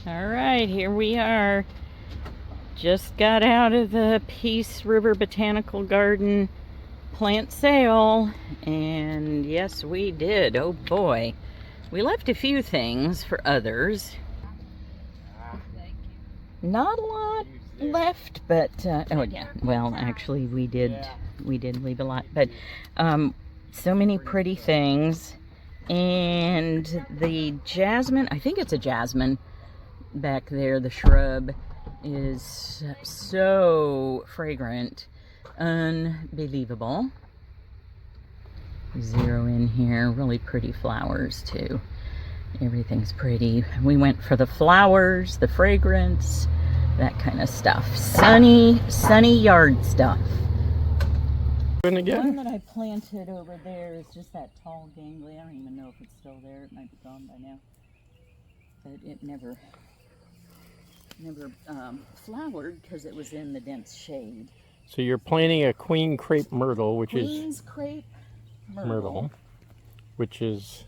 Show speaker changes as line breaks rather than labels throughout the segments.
All right, here we are. Just got out of the Peace River Botanical Garden plant sale, and yes, we did. Oh boy, we left a few things for others. Not a lot left, but oh yeah, well, actually we did leave a lot, but so many pretty things. And the jasmine, I think it's a jasmine back there, the shrub, is so fragrant, unbelievable. Zero in here, really pretty flowers too. Everything's pretty. We went for the flowers, the fragrance, that kind of stuff. Sunny yard stuff. The one that I planted over there is just that tall gangly. I don't even know if it's still there. It might be gone by now. But it never flowered because it was in the dense shade.
So you're planting a queen crepe myrtle, which
Queen's crepe myrtle,
which is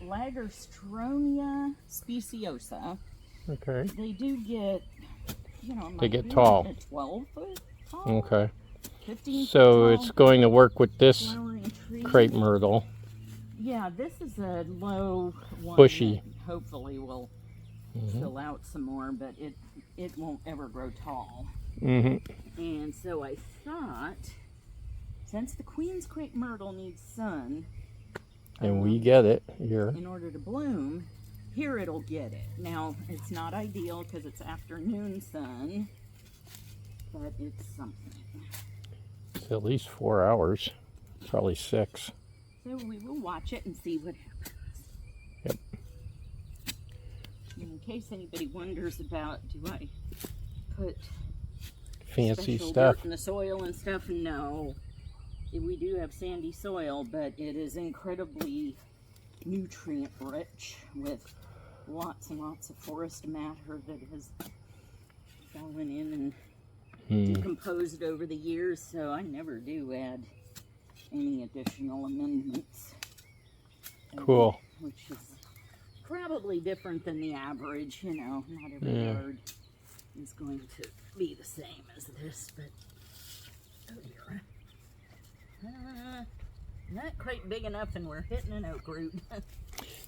Lagerstronia speciosa.
okay.
They do get,
They get tall.
12 foot tall.
Okay.
15
So
foot tall,
it's going to work with this
tree.
crepe myrtle.
Yeah, this is a low one.
Bushy.
Hopefully will fill out some more, but it won't ever grow tall. And so I thought, since the Queen's crepe myrtle needs sun,
And we get it here.
in order to bloom, here it'll get it. Now, it's not ideal because it's afternoon sun, but it's something.
It's at least 4 hours, probably 6.
So we will watch it and see what happens.
Yep.
In case anybody wonders about, do I put
Fancy
special
stuff.
dirt in the soil and stuff? No. We do have sandy soil, but it is incredibly nutrient rich with lots and lots of forest matter that has fallen in and decomposed over the years, so I never do add any additional amendments.
Cool.
Which is probably different than the average, not every yard is going to be the same as this, but oh dear. Not quite big enough, and we're hitting an oak root.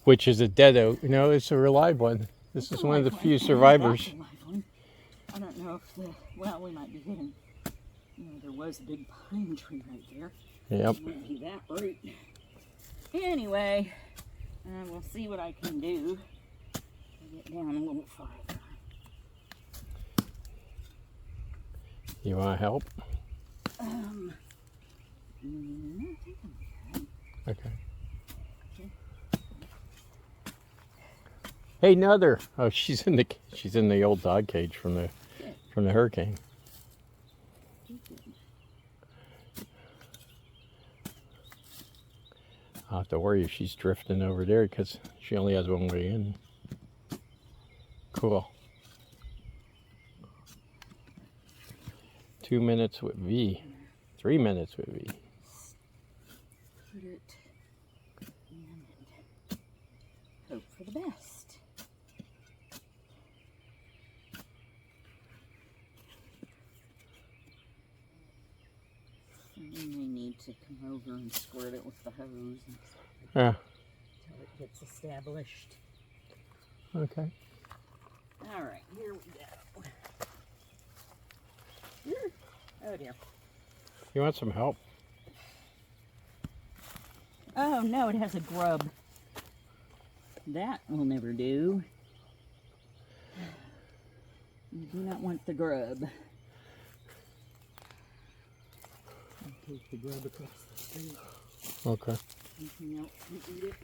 Which is a dead oak. No, it's a live one. This is one of the few survivors.
I don't know if we might be hitting, there was a big pine tree right there.
Yep.
It might be that root. Anyway, we'll see what I can do to get down a little farther.
You want to help?
I think I'm okay.
Okay. Hey, Nuther. Oh, she's in the old dog cage from the hurricane. I'll have to worry if she's drifting over there because she only has one way in. Cool. 2 minutes with V. 3 minutes with V.
Put it and hope for the best. You may need to come over and squirt it with the hose and
Yeah.
until it gets established.
Okay.
All right, here we go. Oh dear.
You want some help?
Oh no, it has a grub. That will never do. You do not want the grub. I'll take the grub across the street.
Okay.
Anything else can eat it?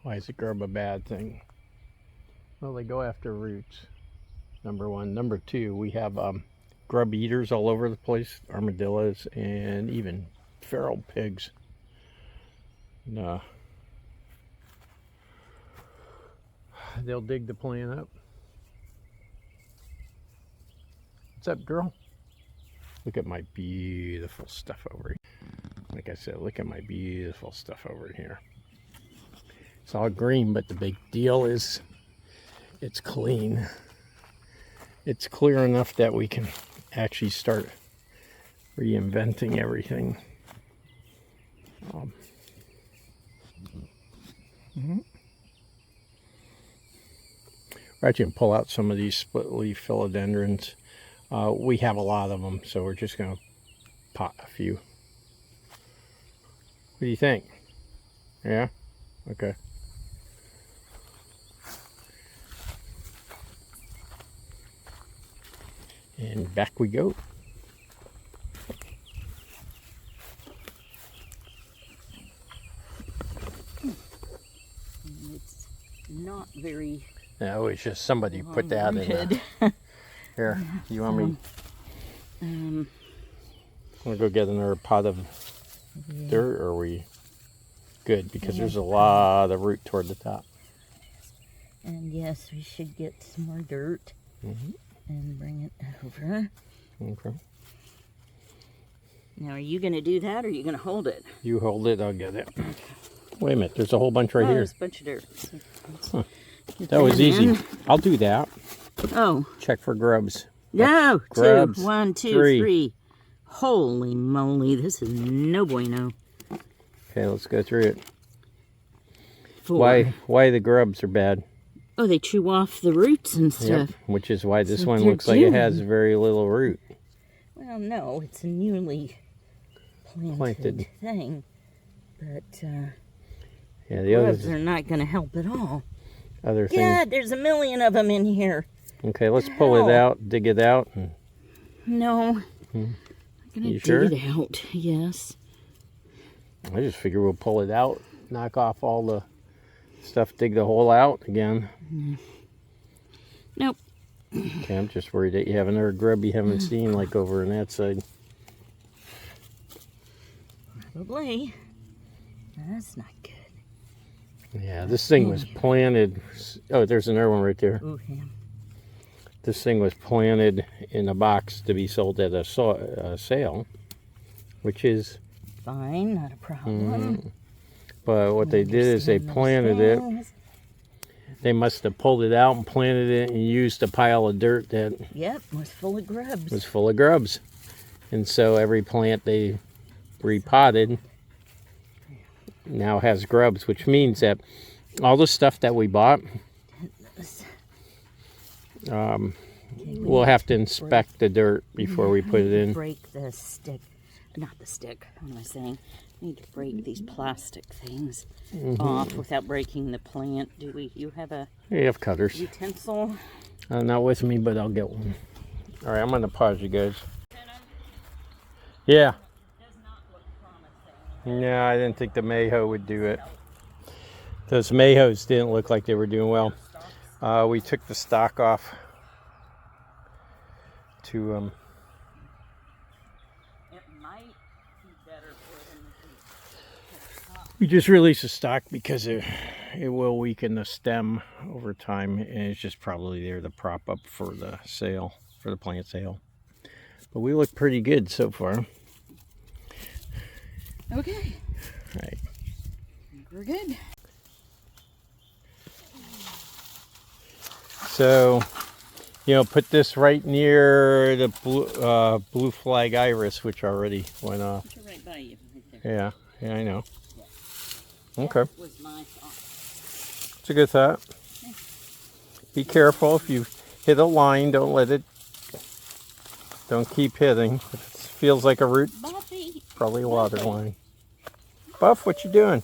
Why is a grub a bad thing? Well, they go after roots. Number one. Number two, we have grub eaters all over the place, armadillos, and even feral pigs. No. They'll dig the plant up. What's up, girl? Look at my beautiful stuff over here. like I said, look at my beautiful stuff over here. It's all green, but the big deal is it's clean. It's clear enough that we can actually start reinventing everything. We're actually going to pull out some of these split leaf philodendrons. We have a lot of them, so we're just going to pot a few. What do you think? Yeah? Okay. And back we go.
It's not very...
No, it's just somebody put that in there. Here, you want me? I'm gonna go get another pot of dirt, or are we good? Because there's a lot of root toward the top.
And yes, we should get some more dirt and bring it over.
Okay.
Now, are you going to do that, or are you going to hold it?
You hold it, I'll get it. Wait a minute, there's a whole bunch right here.
There's a bunch of dirt.
Huh. That was easy. I'll do that.
Oh.
Check for grubs.
No,
grubs.
2, 1, 2, 3. Holy moly, this is no bueno.
Okay, let's go through it.
4.
Why the grubs are bad?
Oh, they chew off the roots and stuff.
Yep, which is why this
So
one
they're
looks like it
chewing.
has very little root.
Well, no, it's a newly planted thing. But
Yeah, the
grubs
others
are not going to help at all.
other things.
God, there's a million of them in here.
Okay, let's pull it out, dig it out. And...
No. I'm going to dig
sure?
it out, yes.
I just figure we'll pull it out, knock off all the stuff, dig the hole out again.
Nope.
Okay, I'm just worried that you have another grub you haven't seen, like over on that side.
Probably. That's not good.
Yeah, this thing was planted. Oh, there's another one right there.
Ooh, yeah.
This thing was planted in a box to be sold at a sale, which is
Fine, not a problem.
But what they did is they planted it. They must have pulled it out and planted it and used a pile of dirt that
Yep, was full of grubs.
was full of grubs. And so every plant they repotted now has grubs, which means that all the stuff that we bought, we'll have to inspect the dirt before we put it in.
Break the stick. Not the stick, what am I saying? I need to break these plastic things off without breaking the plant. Do we? You have a
You have cutters.
utensil?
Not with me, but I'll get one. All right, I'm going to pause you guys. Yeah. No, I didn't think the Mayho would do it. Those Mayhos didn't look like they were doing well. We took the stock off to
It might be better for them.
we just released the stock because it will weaken the stem over time, and it's just probably there to prop up for the sale, for the plant sale. But we look pretty good so far.
Okay.
Right.
We're good.
So, put this right near the blue flag iris, which already went off.
Put it right by you, right there.
Yeah, I know. Okay,
That was my thought.
it's a good thought. Be careful if you hit a line. Don't keep hitting. If it feels like a root,
Buffy!
probably a water line. Buff, what you doing?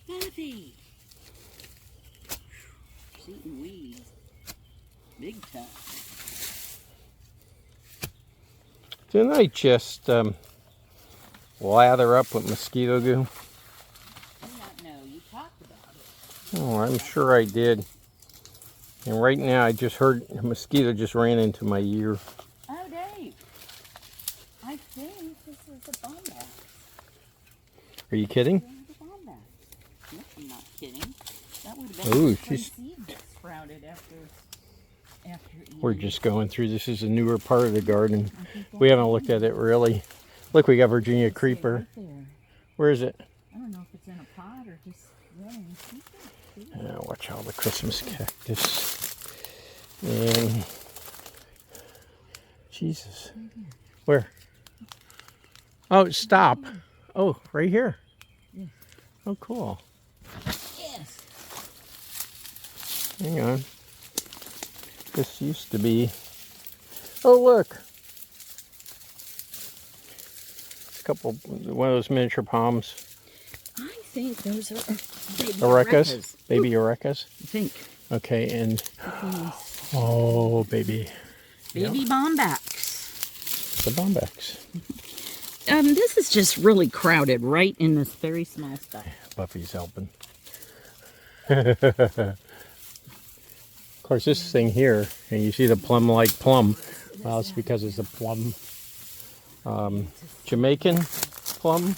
Buffy! She's eating weeds. Big time.
Didn't I just lather up with mosquito goo?
I do not know. You talked about it.
Oh, I'm sure I did. And right now I just heard a mosquito just ran into my ear.
Oh, Dave. I think this is a bomb bat.
Are you kidding?
This is a bomb bat. Nope, I'm not kidding. That would have been
Ooh,
some
she's-
seed that sprouted after
We're
eating.
just going through. This is a newer part of the garden. We haven't looked at it really. Look, we got Virginia creeper.
Right there.
Where is it?
I don't know if it's in a pot or just running.
Watch all the Christmas cactus. And Jesus. Where? Oh, stop. Oh, right here.
Yes.
Oh, cool.
Yes.
Hang on. This used to be. Oh, look. A couple, one of those miniature palms.
I think those are baby
Arecas. Baby arecas.
I think.
Okay, and oh, baby.
Baby bombax.
The bombax.
This is just really crowded right in this very small spot.
Buffy's helping. Of course, this thing here, and you see the plum-like plum. Well, it's because it's a plum. Jamaican plum.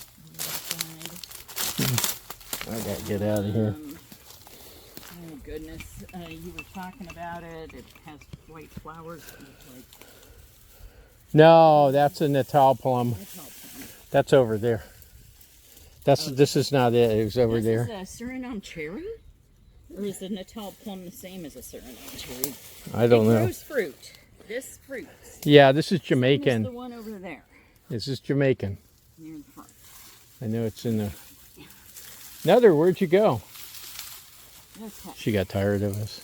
I gotta get out of here.
Oh goodness, you were talking about it. It has white flowers.
No, that's a Natal plum. That's over there. This is not it. It was over there.
Is a Suriname cherry? Or is the Natal plum the same as a Suriname cherry?
I don't know.
It grows fruit. This fruit.
Yeah, this is Jamaican.
The one over there.
This is Jamaican.
Near the front.
I know it's in the... Nether, where'd you go?
Okay.
She got tired of us.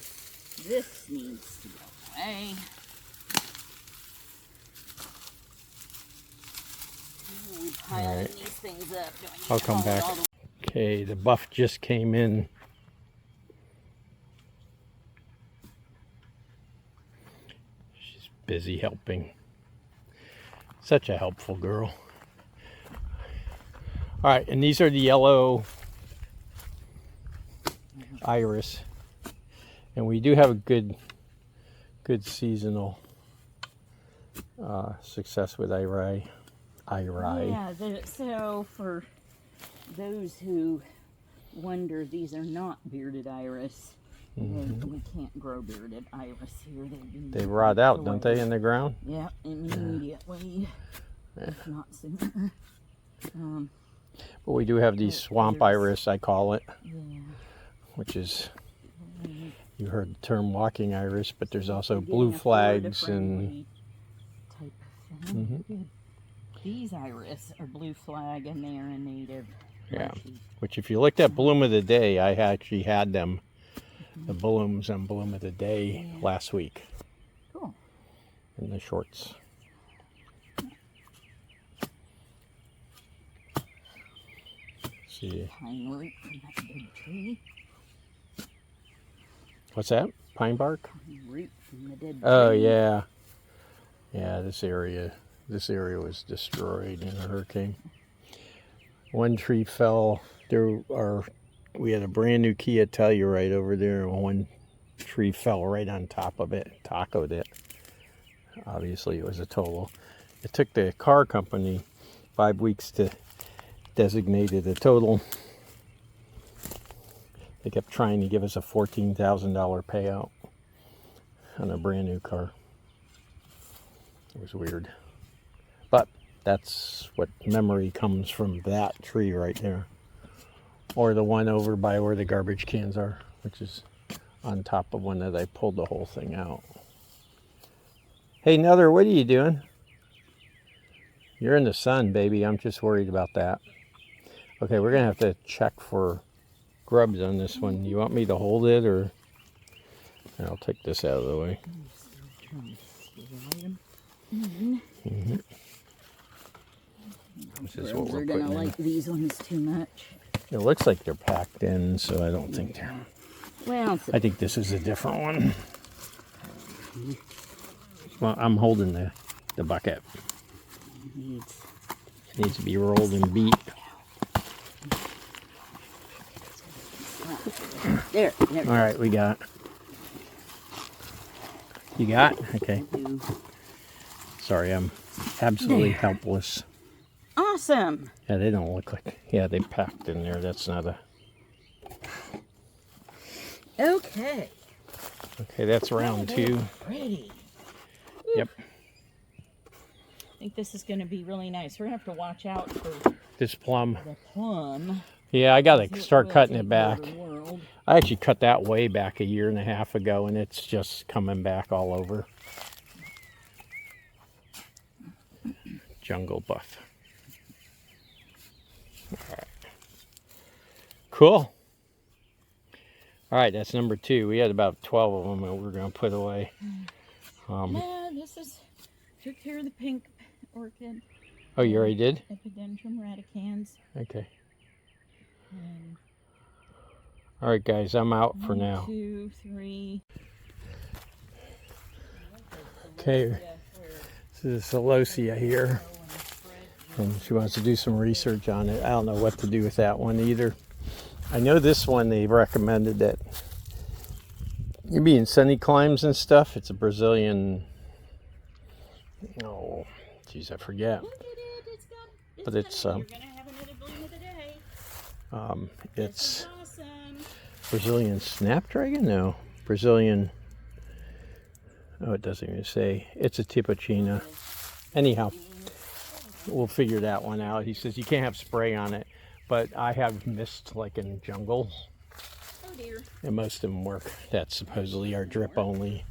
This needs to go away. We piling
right.
these things up. Do I need
I'll
to
come
haul it
back.
all the-
Okay, the buff just came in. She's busy helping. Such a helpful girl. All right, and these are the yellow iris. And we do have a good seasonal success with iri.
Yeah, so for those who wonder, these are not bearded iris. We can't grow bearded iris here.
They rot out, don't they, in the ground?
Yeah, immediately, if not sooner.
But we do have these swamp iris, I call it,
Yeah.
which is, you heard the term walking iris, but there's also
Getting
blue
a
flags
Florida-friendly
and
type of thing. These iris are blue flag, and they are a native.
yeah.
Rushy.
Which, if you looked at Bloom of the Day, I actually had them, the blooms on Bloom of the Day last week.
Cool.
In the shorts. See,
Pine root from that big tree.
what's that? Pine bark?
Pine root from the dead tree.
Oh yeah, yeah. This area was destroyed in a hurricane. One tree fell. We had a brand new Kia Telluride over there, and one tree fell right on top of it, tacoed it. Obviously, it was a total. It took the car company 5 weeks to designate it a total. They kept trying to give us a $14,000 payout on a brand new car. It was weird. But that's what memory comes from, that tree right there. Or the one over by where the garbage cans are, which is on top of one that I pulled the whole thing out. Hey, Nether, what are you doing? You're in the sun, baby. I'm just worried about that. Okay, we're going to have to check for grubs on this one. You want me to hold it, or... And I'll take this out of the way. This is what we're
gonna
putting in.
like these ones too much.
It looks like they're packed in, so I don't think they're...
Well,
I think this is a different one. Well, I'm holding the bucket. It needs to be rolled and beat.
there.
All right, we got it. You got? Okay. Sorry, I'm absolutely helpless.
Awesome.
Yeah, they don't look like... Yeah, they packed in there. That's not a...
Okay.
Okay, that's round two.
Pretty.
Yep.
think this is going to be really nice. We're going to have to watch out for
This plum.
the plum.
Yeah, I gotta start cutting it
take
back.
over the world.
I actually cut that way back a year and a half ago, and it's just coming back all over. Jungle buff. All right. Cool. All right, that's number 2. We had about 12 of them that we're going to put away.
No, this is, took care of the pink orchid.
Oh, you already did?
Epidendrum radicans.
Okay.
And
All right, guys, I'm out for
1,
now.
2, 3.
Okay, this is Celosia here, and she wants to do some research on it. I don't know what to do with that one either. I know this one they recommended that maybe in sunny climes and stuff. It's a Brazilian. Oh, geez, I forget.
Look at it. It's
But it's
you're gonna have another bloom of the day.
It's
Awesome.
Brazilian snapdragon. No, Brazilian. Oh, it doesn't even say. It's a Tipocina. Anyhow, we'll figure that one out. He says you can't have spray on it, but I have mist like in jungles.
Oh dear.
And most of them work. That supposedly are drip only.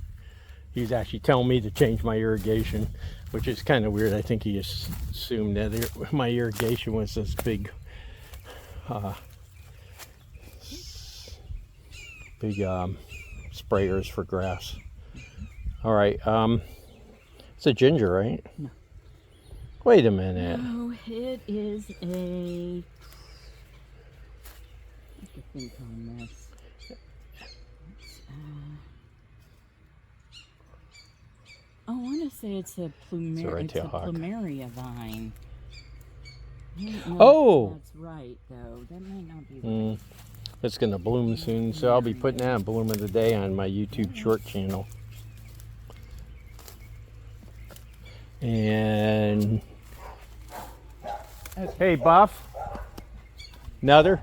He's actually telling me to change my irrigation, which is kind of weird. I think he just assumed that my irrigation was this big, sprayers for grass. All right, it's a ginger, right?
No.
Wait a minute.
No, it is a. I have to think on this. I want to say it's a plumeria vine. I don't know
Oh!
if that's right, though. That might not be right.
It's gonna bloom soon, so I'll be putting that on Bloom of the Day on my YouTube short channel. And hey, Buff, another.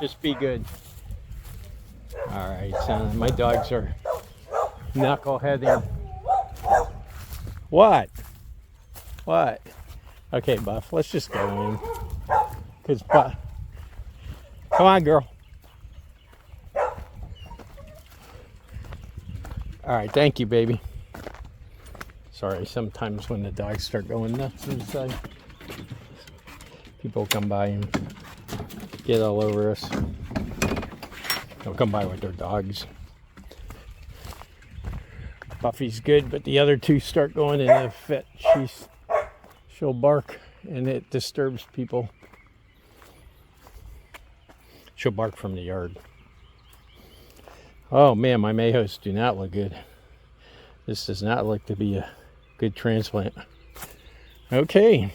Just be good. All right, son. My dogs are knuckleheading. What? What? Okay, Buff. Let's just go in. Cause Buff. Come on, girl. All right, thank you, baby. Sorry, sometimes when the dogs start going nuts inside, people come by and get all over us. They'll come by with their dogs. Buffy's good, but the other two start going in a fit. She'll bark, and it disturbs people. She'll bark from the yard. Oh man, my mayhoes do not look good. This does not look to be a good transplant. Okay.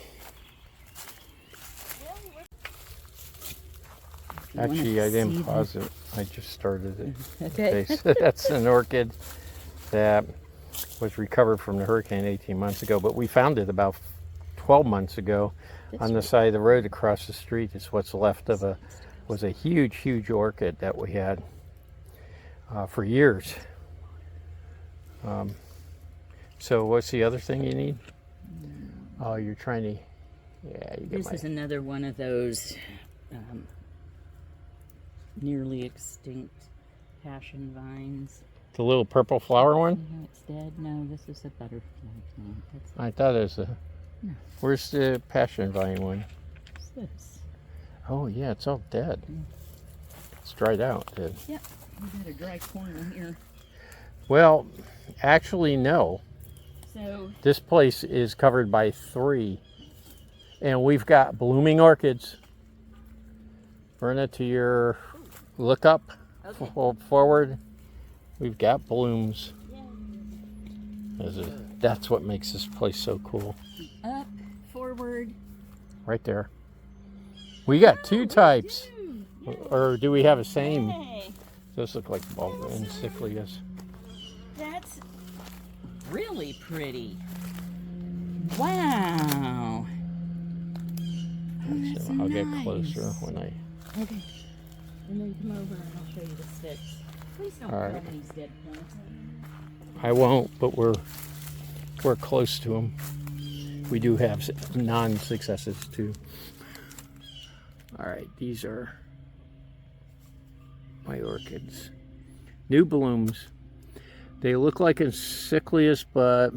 Actually, I didn't pause it. I just started it.
Okay.
So that's an orchid that was recovered from the hurricane 18 months ago, but we found it about 12 months ago on the side of the road across the street. It's what's left of was a huge orchid that we had for years. So what's the other thing you need? Oh, you're trying to, yeah. You
This is another one of those nearly extinct passion vines.
The little purple flower one?
No, it's dead. No, this is a butterfly plant.
I thought it was a,
No.
Where's the passion vine one?
What's this?
Oh yeah, it's all dead. It's dried out, dead.
Yep, we got a dry corner here.
Well, actually no.
So
This place is covered by 3. And we've got blooming orchids. Verna, to your look up,
okay.
forward. We've got blooms.
Yeah.
That's what makes this place so cool.
Up, forward.
Right there. We got 2
we
types.
do.
Or do we have a same?
Yay.
Those look like bulb and sicklias.
That's really pretty. Wow. That's
I'll get
nice.
closer when I.
Okay. And then come over and I'll show you the sticks. Please don't
All
grab
right.
these dead plants.
I won't, but we're close to them. We do have non-successes too. All right, these are my orchids. New blooms. They look like encyclias, but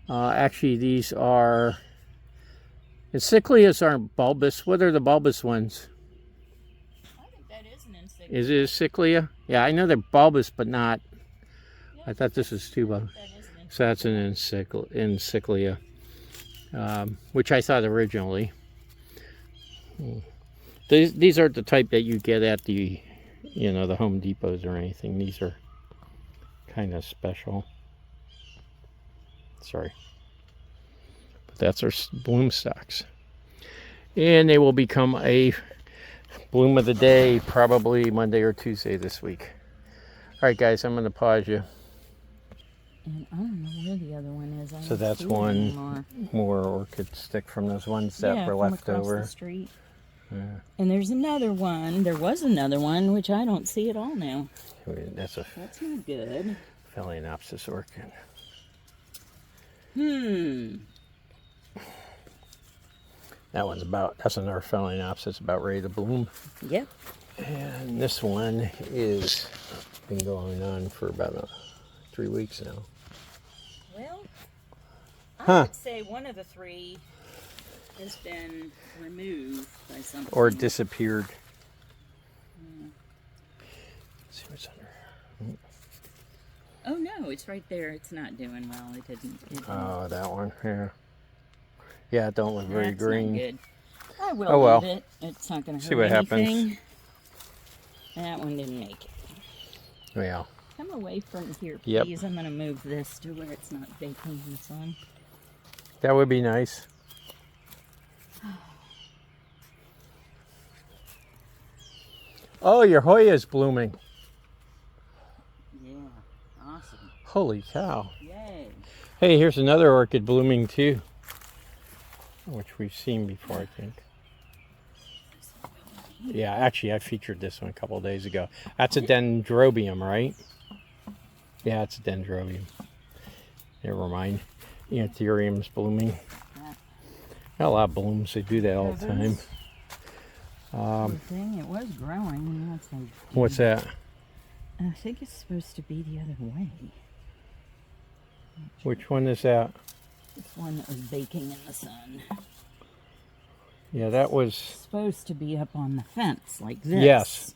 actually these are... Encyclias aren't bulbous. What are the bulbous ones?
I think that is an encyclia.
Is it encyclia? Yeah, I know they're bulbous, but not...
Yeah,
I thought this was too bulbous. So that's an encyclia, which I thought originally. These aren't the type that you get at the, the Home Depots or anything. These are kind of special. Sorry. But that's our bloom stocks. And they will become a bloom of the day probably Monday or Tuesday this week. All right, guys, I'm going to pause you.
And I don't know where the other one is.
So that's one more orchid stick from those ones that were left over.
The street.
Yeah.
And there's another one. There was another one, which I don't see at all now.
That's
not good.
Phalaenopsis orchid. That's another Phalaenopsis about ready to bloom.
Yep.
And this one is been going on for about 3 weeks now.
Well, I would say one of the three has been removed by something.
Or disappeared. Let's see what's under.
Oh no, it's right there. It's not doing well. It didn't.
Oh, that one. Yeah. Yeah, it don't look very green.
Not good. I will leave it. It's not going to hurt
See what
anything.
happens.
That one didn't make it.
Yeah.
Come away from here, please.
Yep.
I'm going to move this to where it's not baking in the sun.
That would be nice. Oh, your Hoya's blooming.
Yeah, awesome.
Holy cow.
Yay.
Hey, here's another orchid blooming too, which we've seen before, I think. Yeah, actually, I featured this one a couple of days ago. That's a dendrobium, right? Yeah, it's a dendrobium. Never mind. Anthurium's blooming. Got a lot of blooms. They do that all the time.
It was growing.
What's that?
I think it's supposed to be the other way.
Which one is that?
This one that was baking in the sun.
Yeah, that was
supposed to be up on the fence like this.
Yes,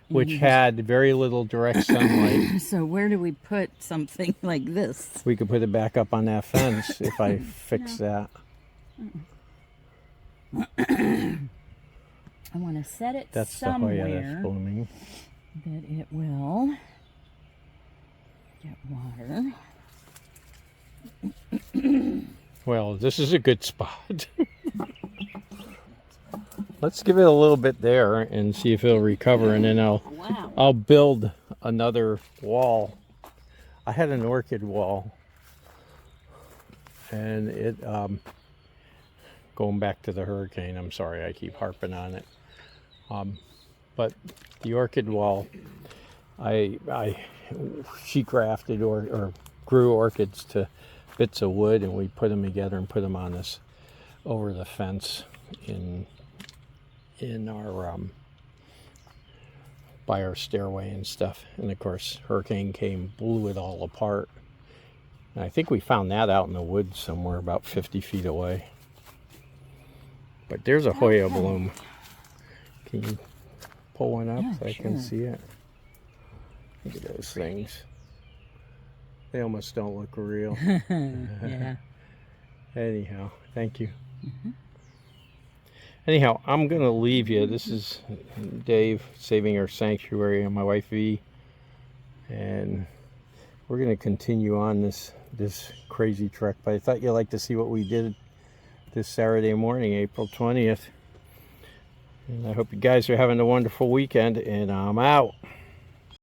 which had very little direct sunlight.
So where do we put something like this?
We could put it back up on that fence if I fix that.
I want to set it
that's
somewhere
the Hoya that's blooming.
that it will get water.
Well, this is a good spot. Let's give it a little bit there and see if it'll recover, and then I'll build another wall. I had an orchid wall, and it going back to the hurricane. I'm sorry, I keep harping on it. But the orchid wall, I sheet grafted or grew orchids to bits of wood, and we put them together and put them on this over the fence in our by our stairway and stuff. And of course, hurricane came, blew it all apart. And I think we found that out in the woods somewhere about 50 feet away. But there's a Hoya bloom. Can you pull one up so I can see it? Look at those things. They almost don't look real.
Yeah.
Anyhow, thank you. Anyhow, I'm going to leave you. This is Dave, Saving Our Sanctuary, and my wife V. And we're going to continue on this crazy trek. But I thought you'd like to see what we did this Saturday morning, April 20th. And I hope you guys are having a wonderful weekend, and I'm out.